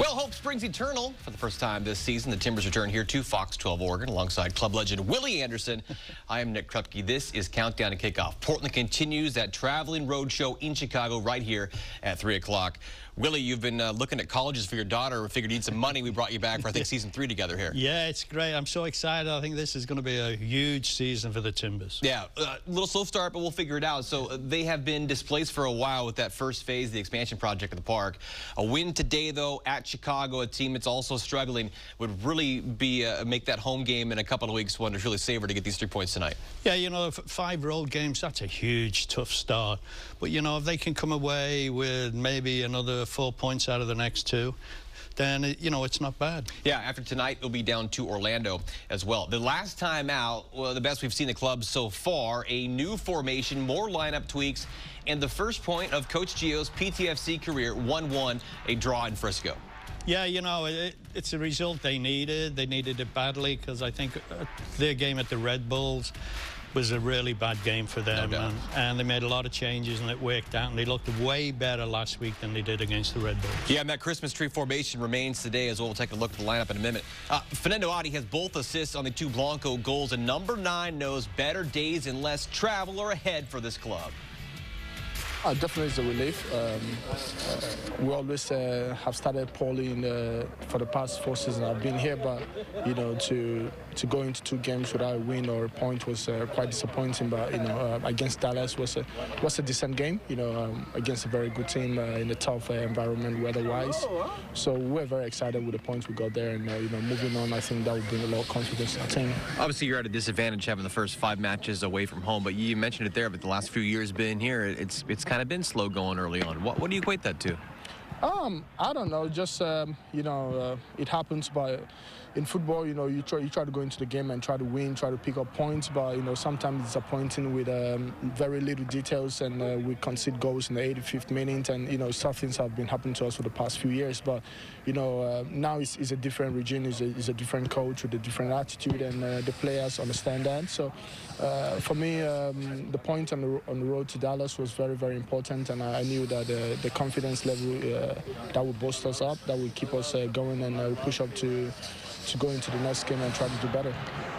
Well, hope springs eternal. For the first time this season, the Timbers return here to Fox 12 Oregon alongside club legend Willie Anderson. I am Nick Krupke. This is Countdown to Kickoff. Portland continues that traveling road show in Chicago right here at 3 o'clock. Willie, you've been looking at colleges for your daughter. We figured you need some money. We brought you back for, I think, season 3 together here. Yeah, it's great. I'm so excited. I think this is going to be a huge season for the Timbers. Yeah, a little slow start, but we'll figure it out. So they have been displaced for a while with that first phase of the expansion project at the park. A win today, though, at Chicago, a team that's also struggling, would really be make that home game in a couple of weeks one to really savor to get these 3 points tonight. Yeah, you know, 5 road games, that's a huge, tough start. But, you know, if they can come away with maybe another 4 points out of the next 2, then, you know, it's not bad. Yeah, after tonight, they'll be down to Orlando as well. The last time out, well, the best we've seen the club so far, a new formation, more lineup tweaks, and the first point of Coach Gio's PTFC career, 1-1, a draw in Frisco. Yeah, you know, it's a result they needed. They needed it badly because I think their game at the Red Bulls was a really bad game for them. No doubt. And they made a lot of changes, and it worked out, and they looked way better last week than they did against the Red Bulls. Yeah, and that Christmas tree formation remains today as well. We'll take a look at the lineup in a minute. Fernando Adi has both assists on the 2 Blanco goals, and number 9 knows better days and less travel are ahead for this club. Definitely is a relief. We always have started poorly for the past 4 seasons I've been here, but you know, to go into 2 games without a win or a point was quite disappointing. But you know, against Dallas was a decent game. You know, against a very good team in a tough environment weather-wise. So we're very excited with the points we got there, and you know, moving on, I think that will bring a lot of confidence to the team. Obviously, you're at a disadvantage having the first 5 matches away from home, but you mentioned it there. But the last few years being here, it's kind of been slow going early on. What do you equate that to? I don't know. Just you know, it happens. But in football, you know, you try to go into the game and try to win, try to pick up points. But you know, sometimes it's disappointing with very little details, and we concede goals in the 85th minute. And you know, some things have been happening to us for the past few years. But you know, now it's a different regime. It's a different coach with a different attitude, and the players understand that. So for me, the point on the road to Dallas was very, very important, and I knew that the confidence level that would boost us up, that would keep us going, and push up to go into the next game and try to do better.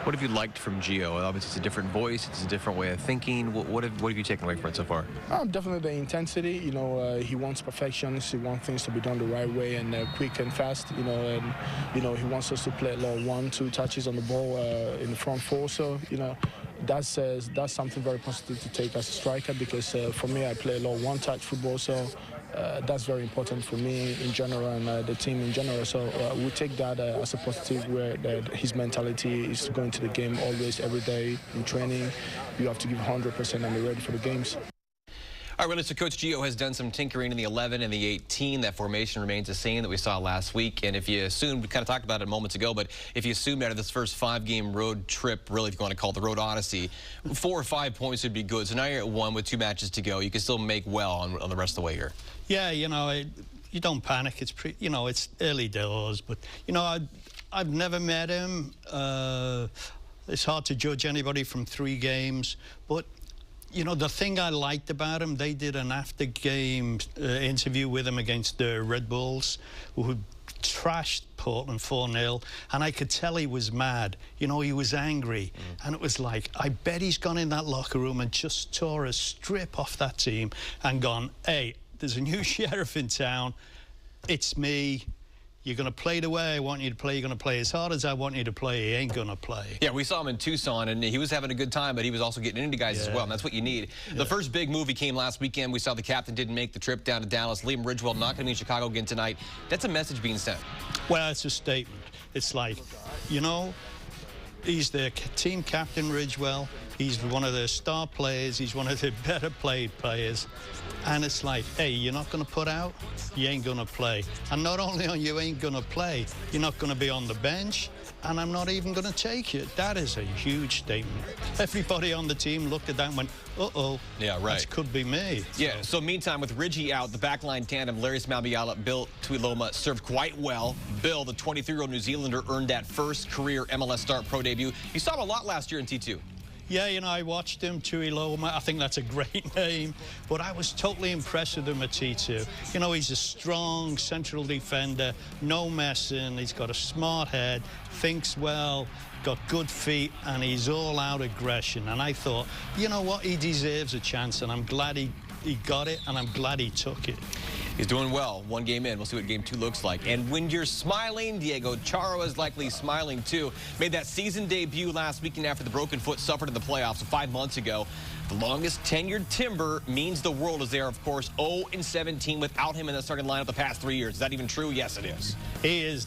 What have you liked from Gio? Obviously, it's a different voice, it's a different way of thinking. What have you taken away from it so far? Definitely the intensity. You know, he wants perfection. He wants things to be done the right way and quick and fast. You know, and you know, he wants us to play a lot of 1-2 touches on the ball in the front 4. So you know, that's something very positive to take as a striker, because for me, I play a lot of 1-touch football. So that's very important for me in general, and the team in general. So we take that as a positive, where his mentality is to go into the game always, every day in training. You have to give 100% and be ready for the games. All right, well, so Coach Gio has done some tinkering in the 11 and the 18. That formation remains the same that we saw last week. And if you assume, we kind of talked about it moments ago, but if you assume out of this first 5-game road trip, really, if you want to call it the road odyssey, 4 or 5 points would be good. So now you're at 1 with 2 matches to go. You can still make well on the rest of the way here. Yeah, you know, you don't panic. It's you know, it's early doors, but you know, I've never met him. It's hard to judge anybody from 3 games, but you know, the thing I liked about him, they did an after-game interview with him against the Red Bulls, who trashed Portland 4-0, and I could tell he was mad. You know, he was angry, and it was like, I bet he's gone in that locker room and just tore a strip off that team and gone, hey, there's a new sheriff in town, it's me. You're going to play the way I want you to play. You're going to play as hard as I want you to play. He ain't going to play. Yeah, we saw him in Tucson, and he was having a good time, but he was also getting into guys as well, and that's what you need. Yeah. The first big movie came last weekend. We saw the captain didn't make the trip down to Dallas. Liam Ridgewell not going to be in Chicago again tonight. That's a message being sent. Well, it's a statement. It's like, you know, he's the team captain, Ridgewell. He's one of the star players. He's one of the better played players. And it's like, hey, you're not going to put out, you ain't going to play. And not only are you ain't going to play, you're not going to be on the bench, and I'm not even going to take you. That is a huge statement. Everybody on the team looked at that and went, uh-oh. Yeah, right. This could be me. Yeah, so meantime, with Ridgie out, the backline tandem, Larry Smabiala, Bill Tuiloma, served quite well. Bill, the 23-year-old New Zealander, earned that first career MLS Start Pro debut. You saw him a lot last year in T2. Yeah, you know, I watched him, Tuiloma. I think that's a great name. But I was totally impressed with him at T2. You know, he's a strong central defender, no messing. He's got a smart head, thinks well, got good feet, and he's all-out aggression. And I thought, you know what, he deserves a chance, and I'm glad he got it, and I'm glad he took it. He's doing well. One game in. We'll see what game 2 looks like. And when you're smiling, Diego Charo is likely smiling too. Made that season debut last weekend after the broken foot suffered in the playoffs 5 months ago. The longest tenured Timber means the world is there, of course. 0-17 without him in the starting lineup the past 3 years. Is that even true? Yes, it is. He is,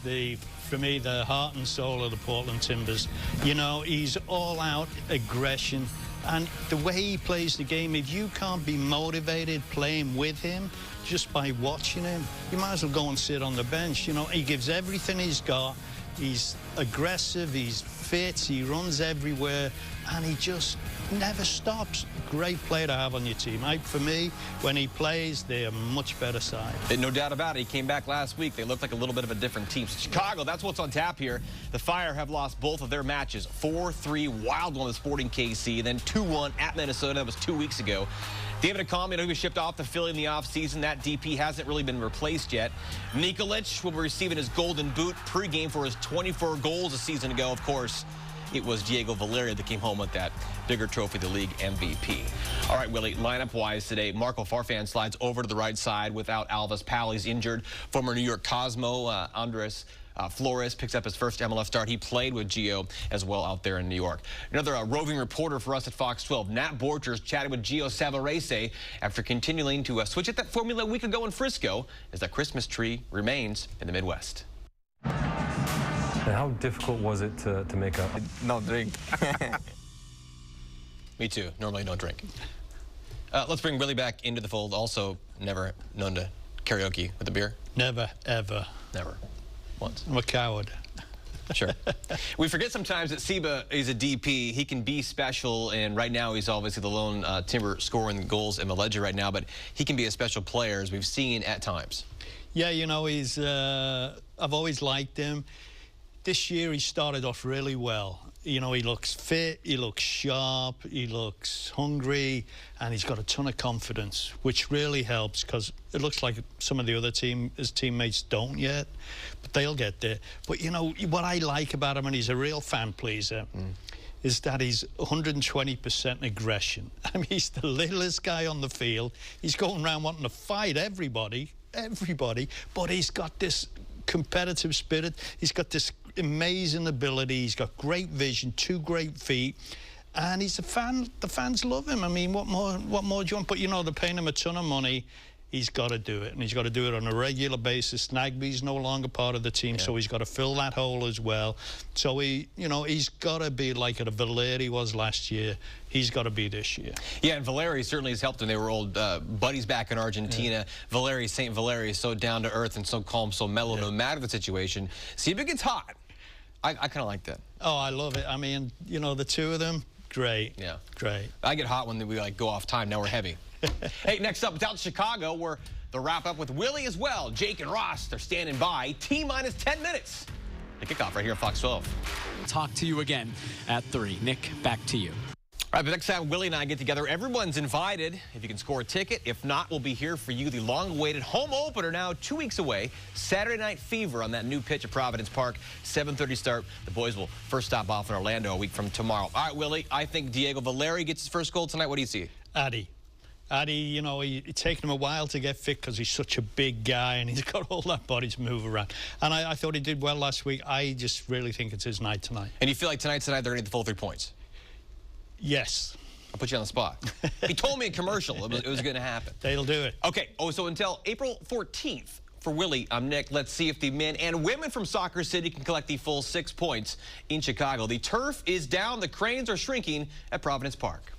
for me, the heart and soul of the Portland Timbers. You know, he's all-out aggression. And the way he plays the game, if you can't be motivated playing with him just by watching him, you might as well go and sit on the bench. You know, he gives everything he's got. He's aggressive, he's fit, he runs everywhere, and he just never stops. Great player to have on your team. For me, when he plays, they're a much better side. No doubt about it. He came back last week. They looked like a little bit of a different team. Chicago, that's what's on tap here. The Fire have lost both of their matches. 4-3 wild one with Sporting KC, then 2-1 at Minnesota. That was 2 weeks ago. David Acombe, he was shipped off to Philly in the offseason. That DP hasn't really been replaced yet. Nikolic will be receiving his Golden Boot pregame for his 24 goals a season ago. Of course, it was Diego Valeri that came home with that bigger trophy, the league MVP. All right, Willie, lineup-wise today, Marco Farfan slides over to the right side without Alvis Powell. He's injured. Former New York Cosmo, Andres Flores picks up his first MLS start. He played with Gio as well out there in New York. Another roving reporter for us at Fox 12, Nat Borchers, chatted with Gio Savarese after continuing to switch at that formula a week ago in Frisco as that Christmas tree remains in the Midwest. And how difficult was it to make up? No drink. Me too. Normally don't drink. Let's bring Willie back into the fold. Also never known to karaoke with a beer. Never, ever. Never. Once. I'm a coward. Sure. We forget sometimes that Seba is a DP. He can be special, and right now he's obviously the lone Timber scoring goals in the ledger right now, but he can be a special player, as we've seen at times. Yeah, you know, he's, I've always liked him. This year he started off really well. You know, he looks fit, he looks sharp, he looks hungry, and he's got a ton of confidence, which really helps because it looks like some of the other his teammates don't yet, but they'll get there. But, you know, what I like about him, and he's a real fan pleaser, is that he's 120% aggression. I mean, he's the littlest guy on the field. He's going around wanting to fight everybody, but he's got this competitive spirit. He's got this amazing ability. He's got great vision, 2 great feet, and he's a fan. The fans love him. I mean, what more do you want? But, you know, they're paying him a ton of money. He's got to do it, and he's got to do it on a regular basis. Nagby's no longer part of the team, so he's got to fill that hole as well. So he, you know, he's got to be like a Valeri was last year. He's got to be this year. Yeah, and Valeri certainly has helped him. They were old buddies back in Argentina. Yeah. St. Valeri is so down to earth and so calm, so mellow, no matter the situation. See if it gets hot. I kind of like that. Oh, I love it. I mean, you know, the two of them, great. Yeah. Great. I get hot when we like go off time. Now we're heavy. Hey, next up, it's out in Chicago, where they'll wrap up with Willie as well. Jake and Ross, they're standing by. T-minus 10 minutes. The kickoff right here at Fox 12. Talk to you again at 3. Nick, back to you. All right, but next time Willie and I get together, everyone's invited. If you can score a ticket. If not, we'll be here for you. The long-awaited home opener now 2 weeks away. Saturday Night Fever on that new pitch at Providence Park. 7:30 start. The boys will first stop off in Orlando a week from tomorrow. All right, Willie, I think Diego Valeri gets his first goal tonight. What do you see? Addy, you know, it's taken him a while to get fit because he's such a big guy and he's got all that body to move around. And I thought he did well last week. I just really think it's his night tonight. And you feel like tonight they're going to get the full 3 points? Yes. I'll put you on the spot. He told me in commercial it was going to happen. They'll do it. Okay. Oh, so until April 14th, for Willie, I'm Nick. Let's see if the men and women from Soccer City can collect the full 6 points in Chicago. The turf is down. The cranes are shrinking at Providence Park.